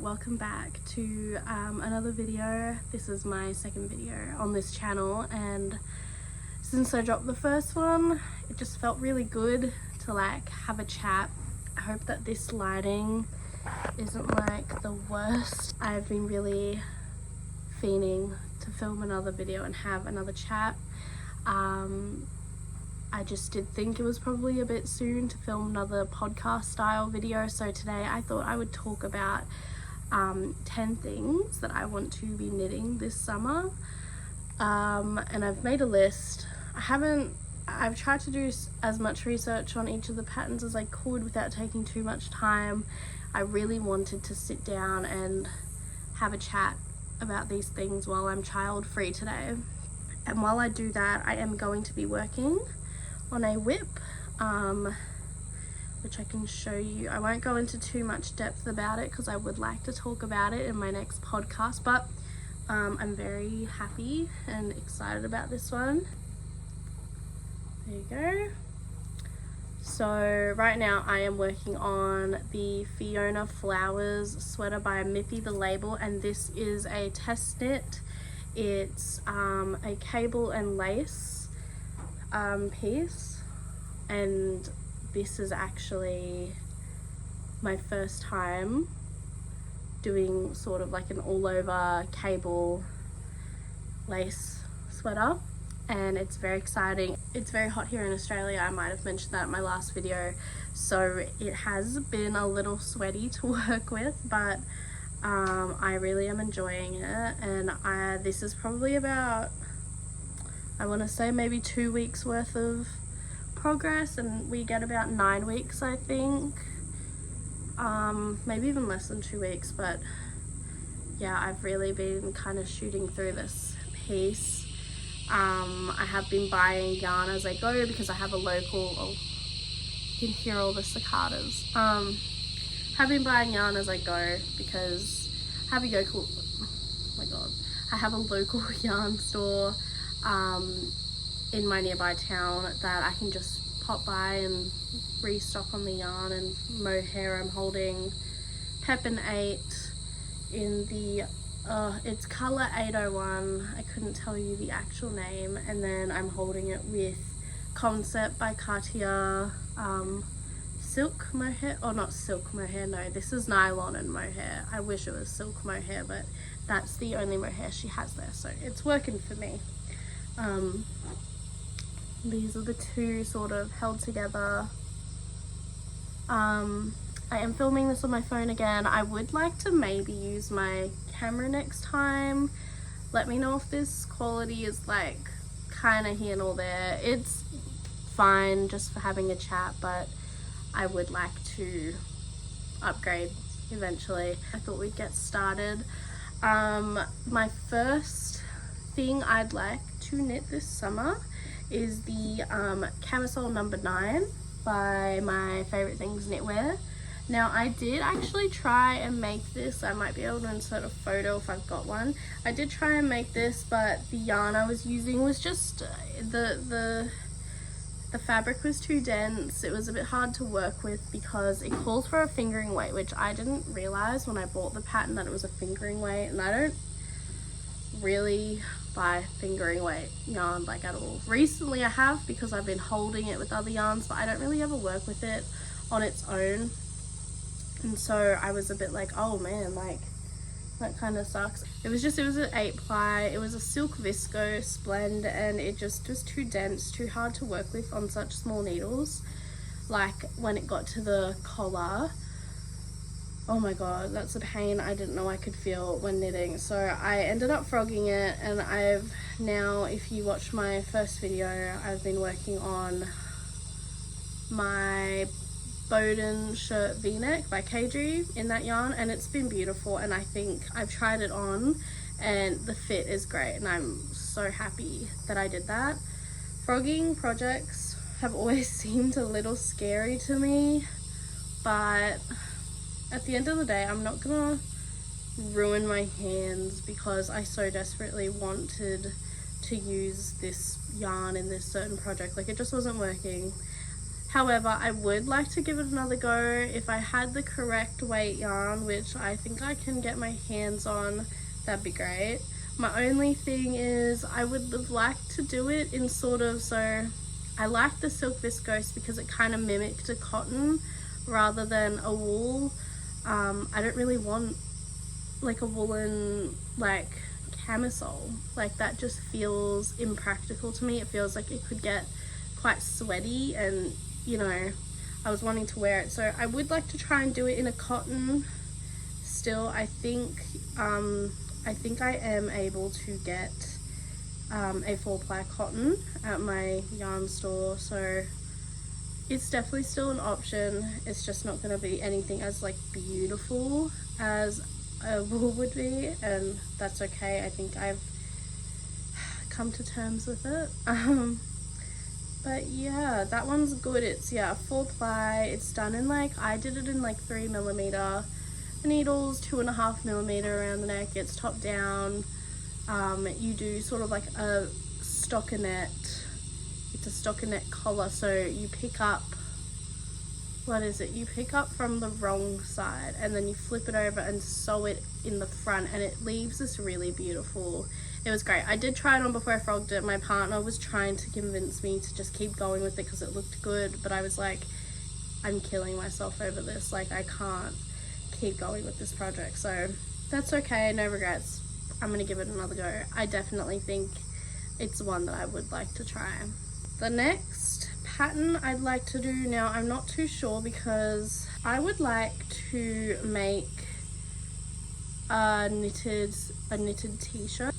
welcome back to another video. This is my second video on this channel, and since I dropped the first one, it just felt really good to like have a chat. I hope that this lighting isn't like the worst. I've been really fiending to film another video and have another chat. I just did think it was probably a bit soon to film another podcast style video, so today I thought I would talk about 10 things that I want to be knitting this summer. And I've made a list. I've tried to do as much research on each of the patterns as I could without taking too much time. I really wanted to sit down and have a chat about these things while I'm child free today. And while I do that, I am going to be working on a whip, which I can show you. I won't go into too much depth about it because I would like to talk about it in my next podcast, but I'm very happy and excited about this one. There you go. So right now I am working on the Fiona Flowers sweater by Miffy the label, and this is a test knit. It's a cable and lace piece, and this is actually my first time doing sort of like an all over cable lace sweater, and it's very exciting. It's very hot here in Australia. I might have mentioned that in my last video, so it has been a little sweaty to work with, but I really am enjoying it. And this is probably about, I want to say maybe 2 weeks worth of progress, and we get about 9 weeks, I think. Maybe even less than 2 weeks, but yeah, I've really been kind of shooting through this piece. I have been buying yarn as I go because I have a local, oh, you can hear all the cicadas. Have been buying yarn as I go because I have a local, oh my god, I have a local yarn store in my nearby town that I can just pop by and restock on the yarn and mohair. I'm holding Pepin 8 in the it's color 801. I couldn't tell you the actual name. And then I'm holding it with Concept by Cartier silk mohair, or not silk mohair, no, this is nylon and mohair. I wish it was silk mohair, but that's the only mohair she has there, so it's working for me. These are the two sort of held together. I am filming this on my phone again. I would like to maybe use my camera next time. Let me know if this quality is like kind of here and there. It's fine just for having a chat, but I would like to upgrade eventually. I thought we'd get started. My first thing I'd like to knit this summer is the camisole number 9 by My Favorite Things Knitwear. Now I did actually try and make this. I might be able to insert a photo if I've got one. I did try and make this, but the yarn I was using was just the fabric was too dense. It was a bit hard to work with because it calls for a fingering weight, which I didn't realize when I bought the pattern that it was a fingering weight, and I don't really buy fingering weight yarn like at all. Recently I have, because I've been holding it with other yarns, but I don't really ever work with it on its own, and so I was a bit like, oh man, like that kind of sucks. It was an 8 ply. It was a silk viscose blend, and it just was too dense, too hard to work with on such small needles. Like when it got to the collar, oh my god, that's a pain I didn't know I could feel when knitting. So I ended up frogging it, and I've now, if you watched my first video, I've been working on my Bowden shirt v-neck by KG in that yarn, and it's been beautiful. And I think I've tried it on and the fit is great, and I'm so happy that I did that. Frogging projects have always seemed a little scary to me, but at the end of the day, I'm not gonna ruin my hands because I so desperately wanted to use this yarn in this certain project. Like, it just wasn't working. However, I would like to give it another go. If I had the correct weight yarn, which I think I can get my hands on, that'd be great. My only thing is I would have liked to do it in sort of, so I like the silk viscose because it kind of mimicked a cotton rather than a wool. I don't really want like a woolen like camisole. Like that just feels impractical to me. It feels like it could get quite sweaty, and you know, I was wanting to wear it, so I would like to try and do it in a cotton. Still, I think I am able to get a 4-ply cotton at my yarn store, so it's definitely still an option. It's just not going to be anything as like beautiful as a wool would be, and that's okay. I think I've come to terms with it. But yeah, that one's good. It's 4-ply. It's done in like, I did it in like 3mm needles, 2.5mm around the neck. It's top down. You do sort of like a stockinette. It's a stockinette collar, so you pick up, what is it? You pick up from the wrong side and then you flip it over and sew it in the front, and it leaves this really beautiful. It was great. I did try it on before I frogged it. My partner was trying to convince me to just keep going with it because it looked good, but I was like, I'm killing myself over this. Like, I can't keep going with this project, so that's okay. No regrets. I'm gonna give it another go. I definitely think it's one that I would like to try. The next pattern I'd like to do now, I'm not too sure because I would like to make a knitted t-shirt.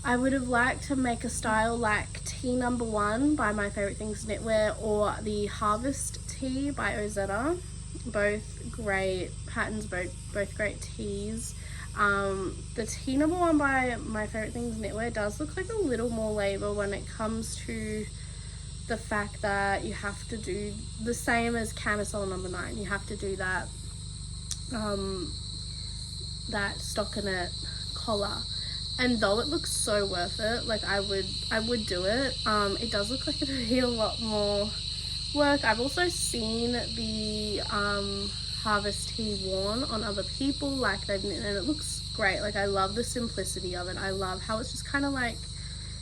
I would have liked to make a style like Tea Number 1 by My Favorite Things Knitwear, or the Harvest Tee by Ozetta. Both great patterns, both great tees. The Tea Number 1 by My Favorite Things Knitwear does look like a little more labor when it comes to the fact that you have to do the same as camisole number 9. You have to do that that stockinette collar, and though it looks so worth it, like I would do it, it does look like it would be a lot more work. I've also seen the Harvest Tee worn on other people, like they've knit, and it looks great. Like, I love the simplicity of it. I love how it's just kind of like,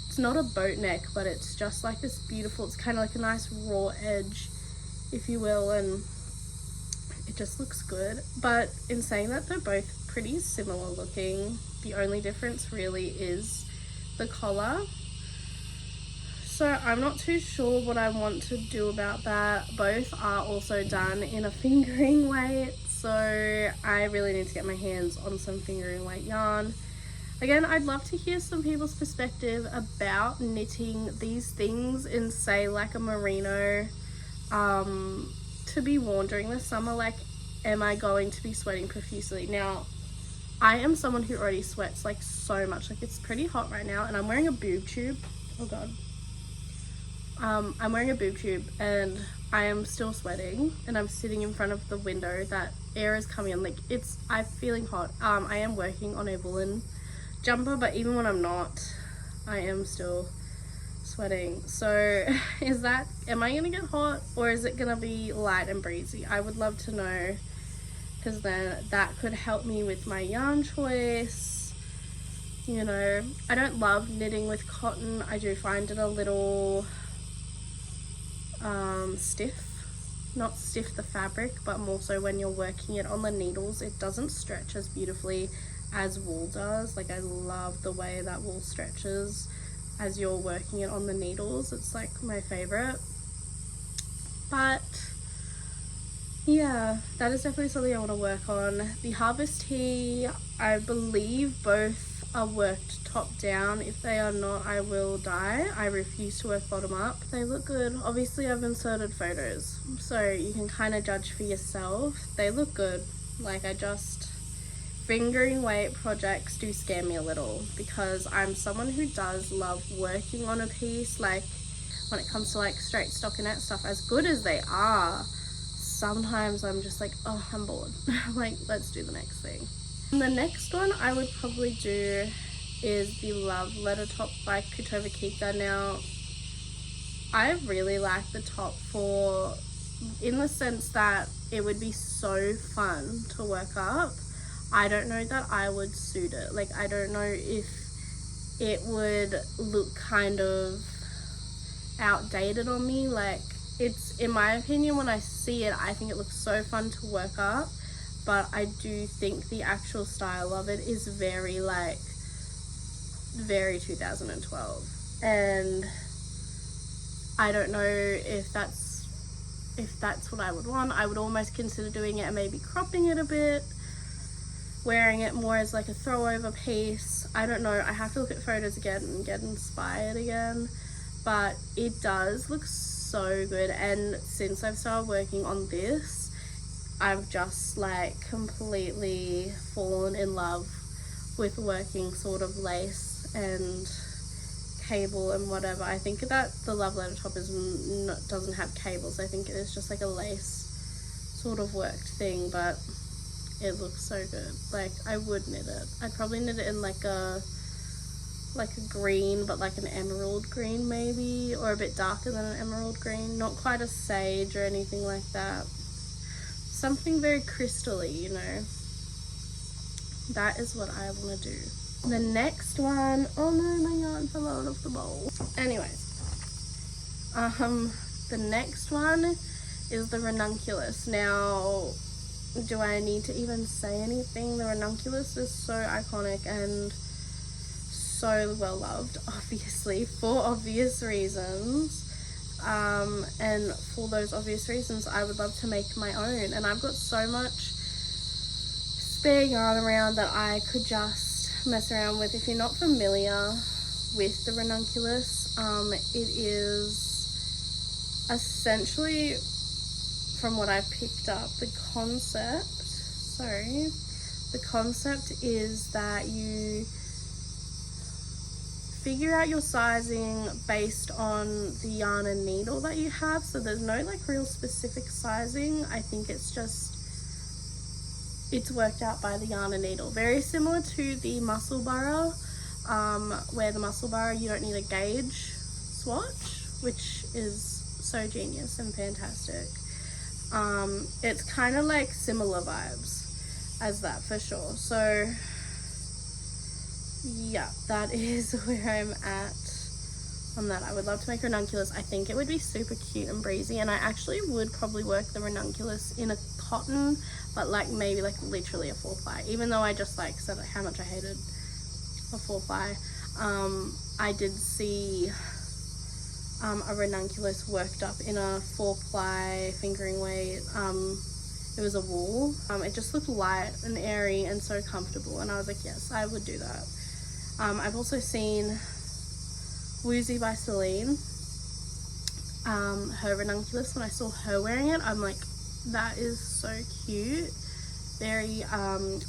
it's not a boat neck, but it's just like this beautiful, it's kind of like a nice raw edge, if you will, and it just looks good. But in saying that, they're both pretty similar looking. The only difference really is the collar. So I'm not too sure what I want to do about that. Both are also done in a fingering weight, so I really need to get my hands on some fingering weight yarn. Again, I'd love to hear some people's perspective about knitting these things in, say, like a merino to be worn during the summer. Like, am I going to be sweating profusely? Now, I am someone who already sweats like so much. Like, it's pretty hot right now, and I'm wearing a boob tube. Oh god. I'm wearing a boob tube and I am still sweating, and I'm sitting in front of the window. That air is coming in. Like, I'm feeling hot. I am working on a woolen jumper, but even when I'm not, I am still sweating. So am I gonna get hot, or is it gonna be light and breezy? I would love to know, because then that could help me with my yarn choice. You know, I don't love knitting with cotton. I do find it a little stiff. Not stiff the fabric, but more so when you're working it on the needles, it doesn't stretch as beautifully as wool does. Like, I love the way that wool stretches as you're working it on the needles. It's like my favorite. But yeah, that is definitely something I want to work on. The Harvest Tee, I believe both are worked top down. If they are not, I will die. I refuse to work bottom up. They look good. Obviously, I've inserted photos, so you can kind of judge for yourself. They look good. Like, fingering weight projects do scare me a little, because I'm someone who does love working on a piece. Like, when it comes to like straight stockinette stuff, as good as they are, sometimes I'm just like, oh, I'm bored. Like, let's do the next thing. And the next one I would probably do is the Love Letter top by Kutova Kika. Now, I really like the top for in the sense that it would be so fun to work up. I don't know that I would suit it. Like, I don't know if it would look kind of outdated on me. Like, it's, in my opinion, when I see it, I think it looks so fun to work up, but I do think the actual style of it is very, like, very 2012, and I don't know if that's what I would want. I would almost consider doing it and maybe cropping it a bit, wearing it more as like a throwover piece. I don't know, I have to look at photos again and get inspired again, but it does look so good. And since I've started working on this, I've just like completely fallen in love with working sort of lace and cable and whatever. I think that the love letter top doesn't have cables. I think it is just like a lace sort of worked thing, but it looks so good. Like, I would knit it. I'd probably knit it in like a green, but like an emerald green maybe, or a bit darker than an emerald green, not quite a sage or anything like that. Something very crystally, you know. That is what I want to do. The next one, oh no, my yarn fell out of the bowl. Anyways, the next one is the ranunculus. Now, do I need to even say anything? The ranunculus is so iconic and so well loved, obviously, for obvious reasons. And for those obvious reasons, I would love to make my own. And I've got so much spare yarn around that I could just mess around with. If you're not familiar with the ranunculus, it is essentially, from what I've picked up, the concept is that you figure out your sizing based on the yarn and needle that you have. So there's no like real specific sizing. I think it's just, it's worked out by the yarn and needle. Very similar to the muscle burrow, where the muscle burrow you don't need a gauge swatch, which is so genius and fantastic. It's kind of like similar vibes as that for sure. So yeah, that is where I'm at on that. I would love to make ranunculus. I think it would be super cute and breezy, and I actually would probably work the ranunculus in a cotton, but like maybe like literally a 4-ply, even though I just like said how much I hated a 4-ply. I did see a ranunculus worked up in a 4-ply fingering weight. It was a wool. It just looked light and airy and so comfortable, and I was like, yes, I would do that. I've also seen Woozy by Celine, her ranunculus. When I saw her wearing it, I'm like, that is so cute, very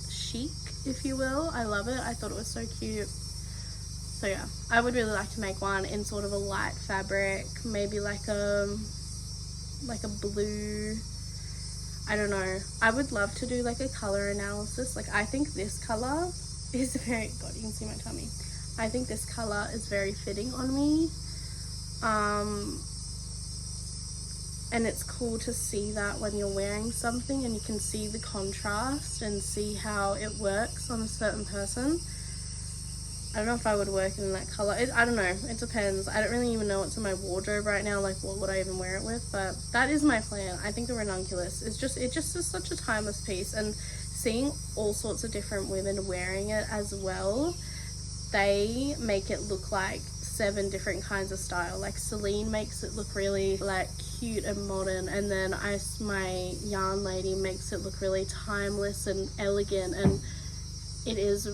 chic, if you will. I love it. I thought it was so cute. So yeah, I would really like to make one in sort of a light fabric, maybe like a blue, I don't know. I would love to do like a color analysis. Like, I think this color is very, God, you can see my tummy. I think this color is very fitting on me. And it's cool to see that when you're wearing something and you can see the contrast and see how it works on a certain person. I don't know if I would work in that color. I don't know, it depends. I don't really even know what's in my wardrobe right now, like what would I even wear it with, but that is my plan. I think the ranunculus is just, it just is such a timeless piece, and seeing all sorts of different women wearing it as well, they make it look like 7 different kinds of style. Like Celine makes it look really like cute and modern, and then my yarn lady makes it look really timeless and elegant, and it's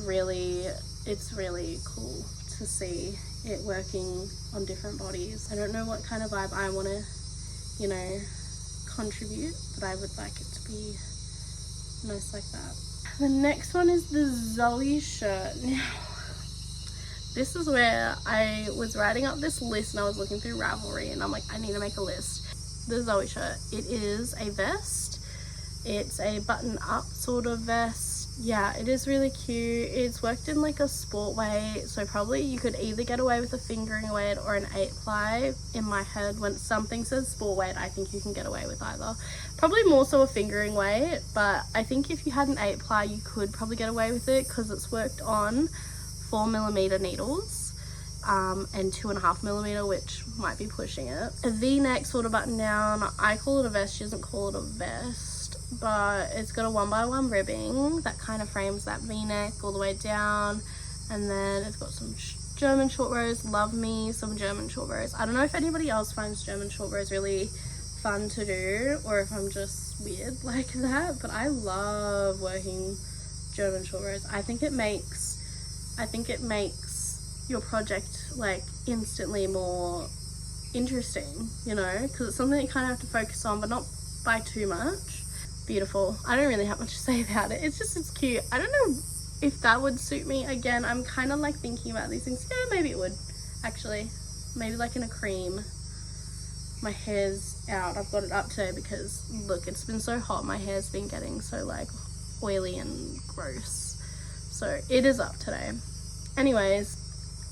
really cool to see it working on different bodies. I don't know what kind of vibe I want to, you know, contribute, but I would like it to be nice like that. The next one is the Zoe shirt. Now, this is where I was writing up this list and I was looking through Ravelry and I'm like, I need to make a list. The Zoe shirt, it is a vest. It's a button up sort of vest. yeah, it is really cute. It's worked in like a sport weight, so probably you could either get away with a fingering weight or an 8-ply. In my head, when something says sport weight, I think you can get away with either. Probably more so a fingering weight, but I think if you had an 8-ply you could probably get away with it because it's worked on 4mm needles. And 2.5mm, which might be pushing it. A V-neck sort of button down. I call it a vest, she doesn't call it a vest, but it's got a 1x1 ribbing that kind of frames that V-neck all the way down, and then it's got some German short rows. Love me some German short rows. I don't know if anybody else finds German short rows really fun to do, or if I'm just weird like that, but I love working German short rows. I think it makes your project like instantly more interesting, you know, because it's something you kind of have to focus on, but not by too much. Beautiful. I don't really have much to say about it. It's cute. I don't know if that would suit me. Again, I'm kind of like thinking about these things. Yeah, maybe it would actually. Maybe like in a cream. My hair's out. I've got it up today because look, it's been so hot. My hair's been getting so like oily and gross, so it is up today. Anyways,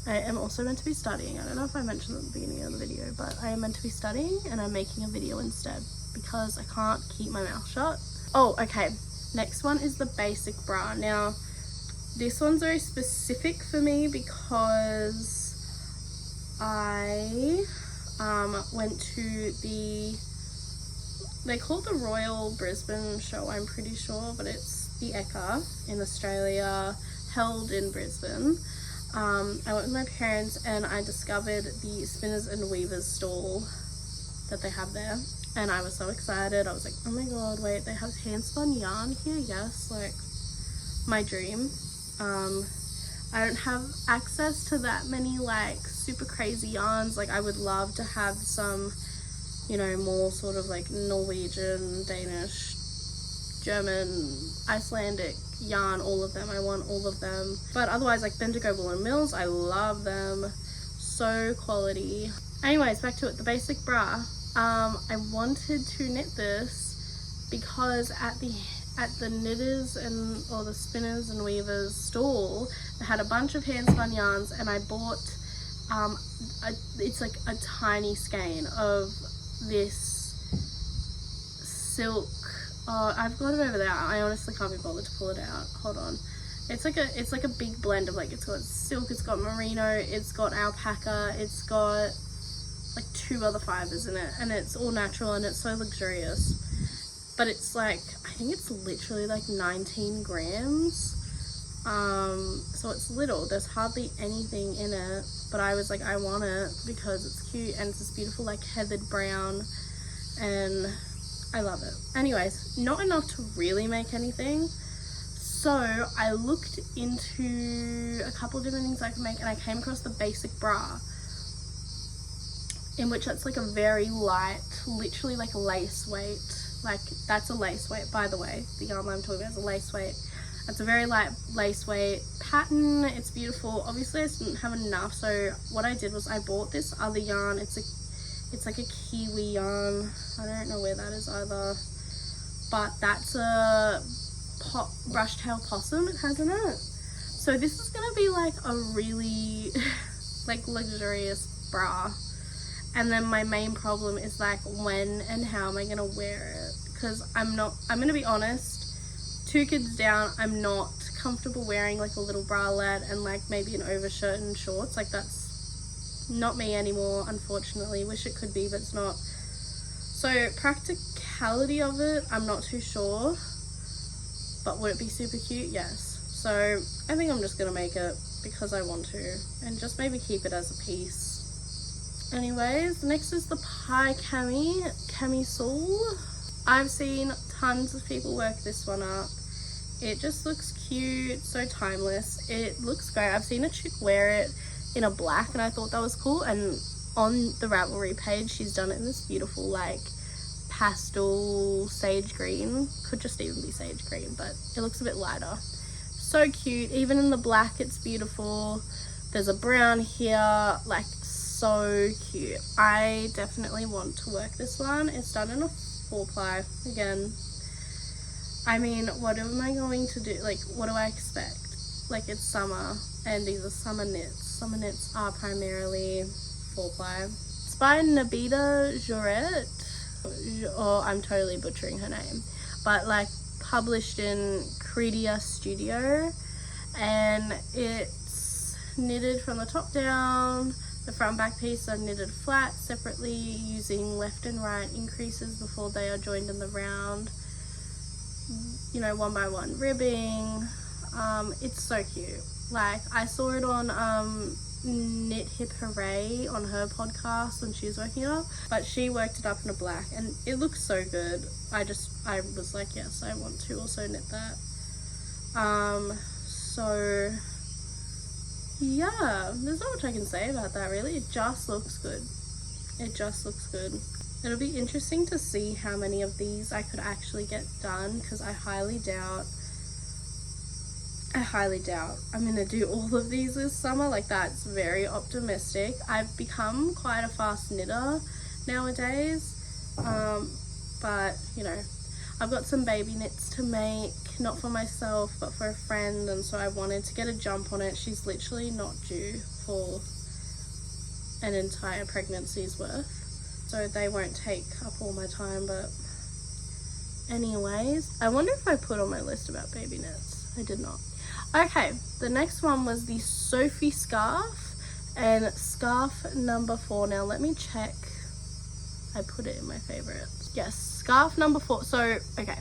I am also meant to be studying. I don't know if I mentioned at the beginning of the video, but I am meant to be studying and I'm making a video instead because I can't keep my mouth shut. Oh, okay. Next one is the basic bra. Now, this one's very specific for me because I went to they call it the Royal Brisbane show, I'm pretty sure, but it's the Eka in Australia, held in Brisbane. I went with my parents and I discovered the Spinners and Weavers stall that they have there, and I was so excited. I was like, oh my god, wait, they have hand spun yarn here? Yes, like my dream. I don't have access to that many like super crazy yarns. Like I would love to have some, you know, more sort of like Norwegian, Danish, German, Icelandic yarn, all of them. I want all of them. But otherwise, like Bendigo Woolen Mills, I love them. So quality. Anyways, back to it, the basic bra. I wanted to knit this because at the knitters or the Spinners and Weavers stall, they had a bunch of hand spun yarns, and I bought it's like a tiny skein of this silk. Oh, I've got it over there. I honestly can't be bothered to pull it out. Hold on. It's like a big blend of like, it's got silk, it's got merino, it's got alpaca, it's got like 2 other fibers in it, and it's all natural and it's so luxurious. But it's like, I think it's literally like 19 grams. So it's little, there's hardly anything in it, but I was like, I want it because it's cute and it's this beautiful like heathered brown, and I love it. Anyways, not enough to really make anything, so I looked into a couple of different things I could make, and I came across the basic bra, in which that's like a very light, literally like lace weight. Like that's a lace weight, by the way. The yarn I'm talking about is a lace weight. It's a very light lace weight pattern. It's beautiful. Obviously I didn't have enough, so what I did was I bought this other yarn. It's like a kiwi yarn. I don't know where that is either, but that's a brush tail possum it has in it. So this is gonna be like a really like luxurious bra. And then my main problem is like, when and how am I gonna wear it? Because I'm gonna be honest, 2 kids down, I'm not comfortable wearing like a little bralette and like maybe an overshirt and shorts. Like that's not me anymore, unfortunately. Wish it could be, but it's not. So practicality of it, I'm not too sure, but would it be super cute? Yes. So I think I'm just gonna make it because I want to, and just maybe keep it as a piece. Anyways, next is the pie camisole. I've seen tons of people work this one up. It just looks cute, so timeless. It looks great. I've seen a chick wear it in a black and I thought that was cool, and on the Ravelry page she's done it in this beautiful like pastel sage green. Could just even be sage green, but it looks a bit lighter. So cute. Even in the black it's beautiful. There's a brown here, like so cute. I definitely want to work this one. It's done in a 4-ply. Again, I mean, what am I going to do? Like, what do I expect? Like, it's summer, and these are summer knits. Summer knits are primarily 4-ply. It's by Nabita Jouret, or I'm totally butchering her name, but like published in Credia Studio, and it's knitted from the top down. The front and back piece are knitted flat separately using left and right increases before they are joined in the round, you know, 1 by 1 ribbing. It's so cute. Like, I saw it on Knit Hip Hooray on her podcast when she was working it up, but she worked it up in a black and it looks so good. I was like, yes, I want to also knit that. So yeah, there's not much I can say about that really. It just looks good. It just looks good. It'll be interesting to see how many of these I could actually get done, because I highly doubt I'm gonna do all of these this summer. Like, that's very optimistic. I've become quite a fast knitter nowadays, but you know, I've got some baby knits to make, not for myself but for a friend, and so I wanted to get a jump on it. She's literally not due for an entire pregnancy's worth, so they won't take up all my time. But anyways, I wonder if I put on my list about baby knits. I did not. Okay, the next one was the Sophie scarf, and scarf number 4. Now let me check. I put it in my favorites. Yes, scarf number 4. So, okay,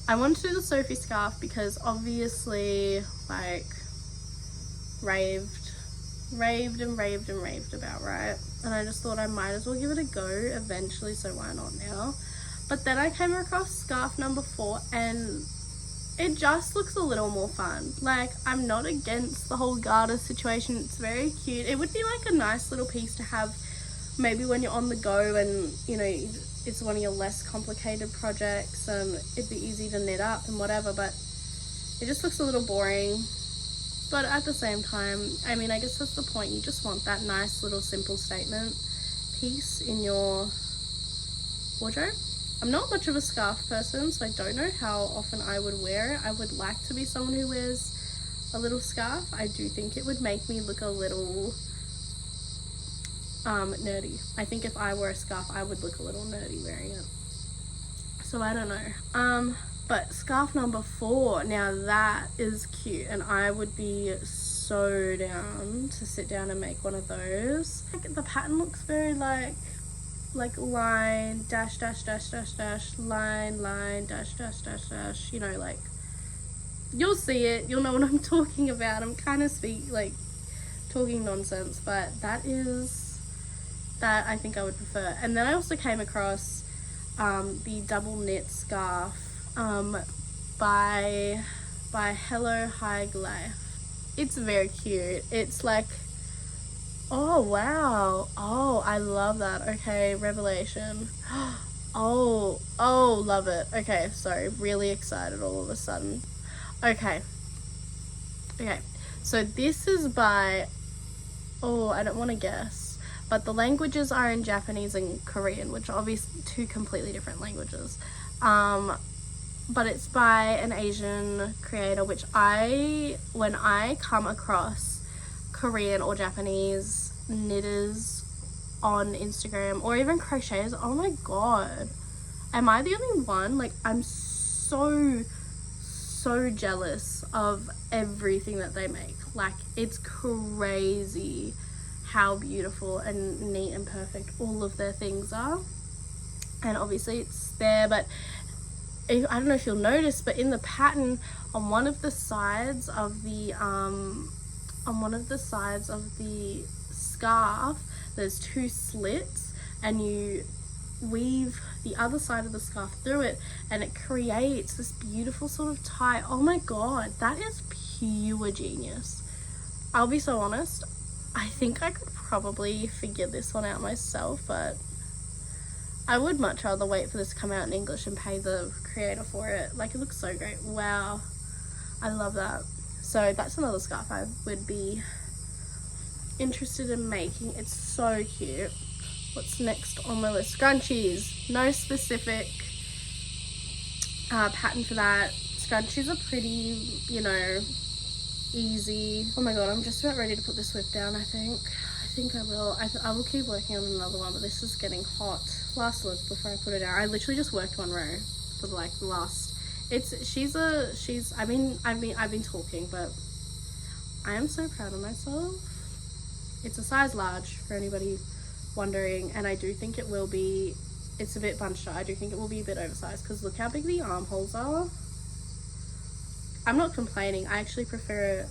I wanted to do the Sophie scarf because obviously, like, raved about, right? And I just thought I might as well give it a go eventually, so why not now? But then I came across scarf number 4 and it just looks a little more fun. Like, I'm not against the whole garter situation. It's very cute. It would be like a nice little piece to have maybe when you're on the go and, you know, it's one of your less complicated projects, and it'd be easy to knit up and whatever, but it just looks a little boring. But at the same time, I mean, I guess that's the point. You just want that nice little simple statement piece in your wardrobe. I'm not much of a scarf person, so I don't know how often I would wear it. I would like to be someone who wears a little scarf. I do think it would make me look a little nerdy. I think if I wore a scarf, I would look a little nerdy wearing it. So I don't know. But scarf number 4, now that is cute, and I would be so down to sit down and make one of those. Like, the pattern looks very like line dash dash dash dash dash line dash dash dash dash, you know, like, you'll see it, you'll know what I'm talking about. I'm kind of talking nonsense, but that I think I would prefer. And then I also came across the double knit scarf by Hello High Life. It's very cute. It's like, oh wow, oh, I love that. Okay, revelation. Oh, love it. Okay, sorry, really excited all of a sudden. Okay, so this is by, oh, I don't want to guess, but the languages are in Japanese and Korean, which are obviously 2 completely different languages. But it's by an Asian creator, which when I come across Korean or Japanese knitters on Instagram or even crocheters, oh my god, am I the only one? Like, I'm so jealous of everything that they make. Like, it's crazy how beautiful and neat and perfect all of their things are. And obviously it's there, but I don't know if you'll notice, but in the pattern on one of the sides of the scarf, there's 2 slits, and you weave the other side of the scarf through it, and it creates this beautiful sort of tie. Oh my god, that is pure genius. I'll be so honest, I think I could probably figure this one out myself, but I would much rather wait for this to come out in English and pay the creator for it. Like, it looks so great. Wow, I love that. So that's another scarf I would be interested in making. It's so cute. What's next on my list? Scrunchies. No specific pattern for that. Scrunchies are pretty, you know, easy. Oh my god, I'm just about ready to put this whip down. I think I will. I will keep working on another one, but this is getting hot. Last look before I put it out. I literally just worked one row for like the last. I've been talking, but I am so proud of myself. It's a size large for anybody wondering, and I do think it will be. It's a bit bunched up. I do think it will be a bit oversized because look how big the armholes are. I'm not complaining. I actually prefer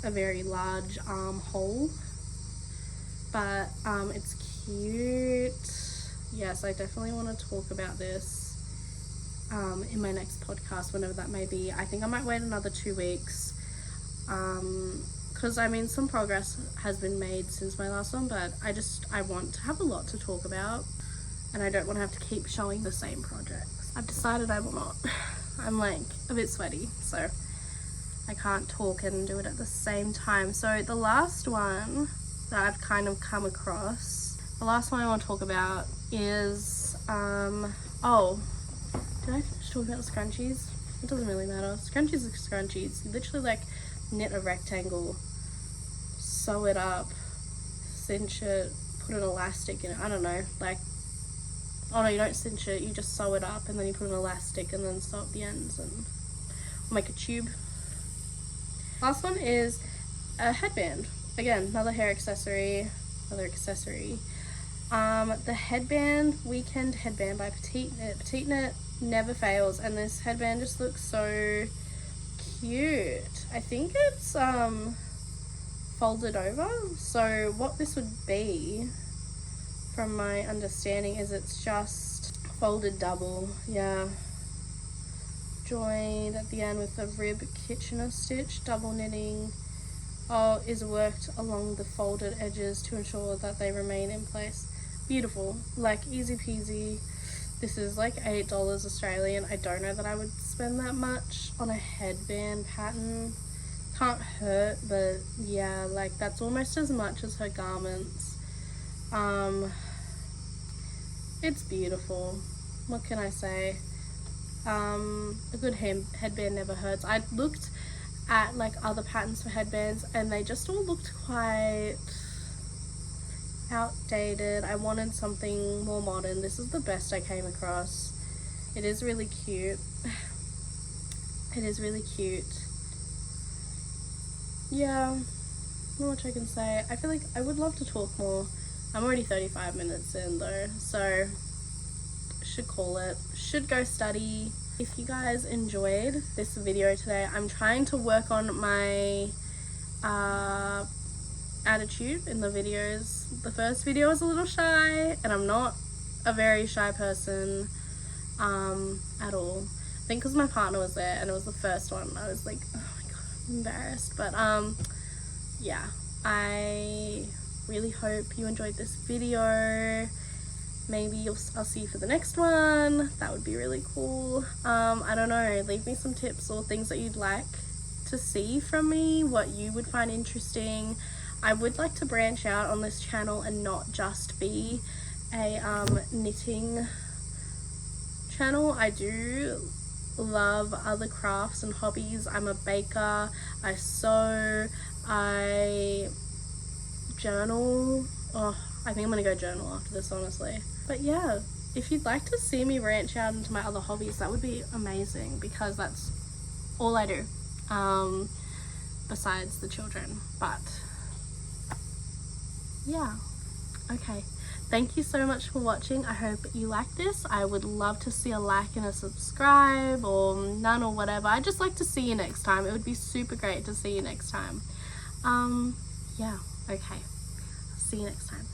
a very large armhole, but it's cute. Yes, I definitely want to talk about this in my next podcast, whenever that may be. I think I might wait another 2 weeks because I mean some progress has been made since my last one, but I want to have a lot to talk about, and I don't want to have to keep showing the same projects. I've decided I will not. I'm like a bit sweaty, so I can't talk and do it at the same time. So the last one that I've kind of come across, the last one I want to talk about is oh, did I finish talking about the scrunchies? It doesn't really matter. Scrunchies are scrunchies. You literally like knit a rectangle, sew it up, cinch it, put an elastic in it. I don't know, like, oh no, you don't cinch it, you just sew it up and then you put an elastic and then sew up the ends and make a tube. Last one is a headband. Again, another hair accessory, the headband, Weekend headband by Petite. Petite knit never fails, and this headband just looks so cute. I think it's folded over, so what this would be, from my understanding, is it's just folded double, yeah, joined at the end with a rib Kitchener stitch. Double knitting is worked along the folded edges to ensure that they remain in place. Beautiful, like easy peasy. This is like $8 Australian. I don't know that I would spend that much on a headband pattern. Can't hurt, but yeah, like that's almost as much as her garments. It's beautiful. What can I say? A good headband never hurts. I looked at like other patterns for headbands and they just all looked quite outdated. I wanted something more modern. This is the best I came across. It is really cute. It is really cute. Yeah, not much I can say. I feel like I would love to talk more. I'm already 35 minutes in though, so should call it. Should go study. If you guys enjoyed this video today, I'm trying to work on my attitude in the videos. The first video was a little shy, and I'm not a very shy person at all. I think because my partner was there and it was the first one, I was like, oh my god, I'm embarrassed. But yeah, I really hope you enjoyed this video. Maybe I'll see you for the next one. That would be really cool. I don't know, leave me some tips or things that you'd like to see from me, what you would find interesting. I would like to branch out on this channel and not just be a knitting channel. I do love other crafts and hobbies. I'm a baker, I sew, I journal. Oh, I think I'm gonna go journal after this, honestly. But yeah, if you'd like to see me branch out into my other hobbies, that would be amazing, because that's all I do besides the children. But yeah, okay, thank you so much for watching. I hope you like this. I would love to see a like and a subscribe, or none, or whatever. I'd just like to see you next time. It would be super great to see you next time. Yeah, okay, see you next time.